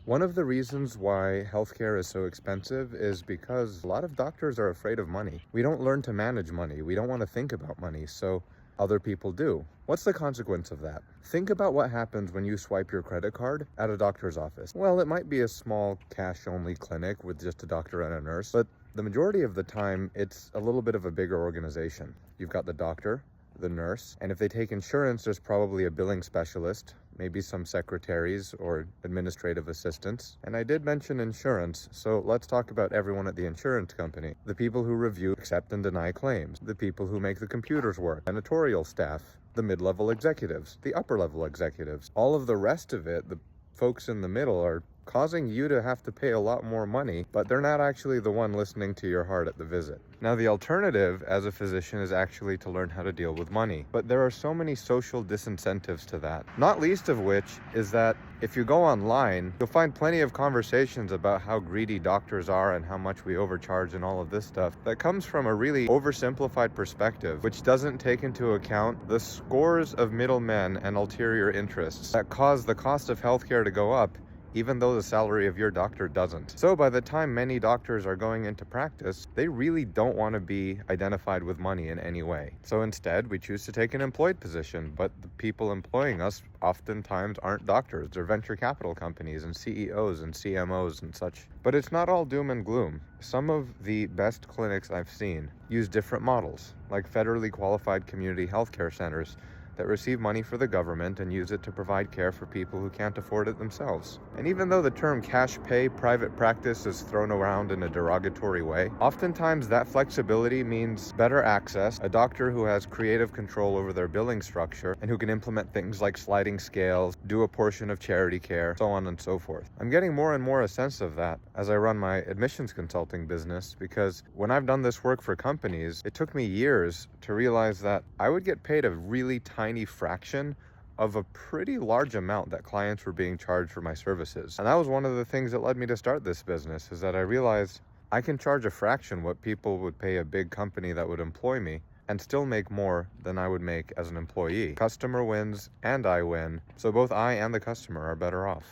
One of the reasons why healthcare is so expensive is because a lot of doctors are afraid of money. We don't learn to manage money. We don't want to think about money, so other people do. What's the consequence of that? Think about what happens when you swipe your credit card at a doctor's office. Well, it might be a small cash-only clinic with just a doctor and a nurse, but the majority of the time, it's a little bit of a bigger organization. You've got the doctor, the nurse, and if they take insurance, there's probably a billing specialist, maybe some secretaries or administrative assistants. And I did mention insurance, so let's talk about everyone at the insurance company. The people who review, accept, and deny claims. The people who make the computers work. Janitorial staff. The mid-level executives. The upper-level executives. All of the rest of it, the folks in the middle, are causing you to have to pay a lot more money, but they're not actually the one listening to your heart at the visit. Now, the alternative as a physician is actually to learn how to deal with money, but there are so many social disincentives to that, not least of which is that if you go online, you'll find plenty of conversations about how greedy doctors are and how much we overcharge and all of this stuff that comes from a really oversimplified perspective, which doesn't take into account the scores of middlemen and ulterior interests that cause the cost of healthcare to go up even though the salary of your doctor doesn't. So by the time many doctors are going into practice, they really don't want to be identified with money in any way. So instead, we choose to take an employed position, but the people employing us oftentimes aren't doctors. They're venture capital companies and CEOs and CMOs and such. But it's not all doom and gloom. Some of the best clinics I've seen use different models, like federally qualified community healthcare centers that receive money for the government and use it to provide care for people who can't afford it themselves. And even though the term cash pay private practice is thrown around in a derogatory way, oftentimes that flexibility means better access, a doctor who has creative control over their billing structure, and who can implement things like sliding scales, do a portion of charity care, so on and so forth. I'm getting more and more a sense of that as I run my admissions consulting business, because when I've done this work for companies, it took me years to realize that I would get paid a really tiny fraction of a pretty large amount that clients were being charged for my services. And that was one of the things that led me to start this business, is that I realized I can charge a fraction what people would pay a big company that would employ me and still make more than I would make as an employee. Customer wins and I win, so both I and the customer are better off.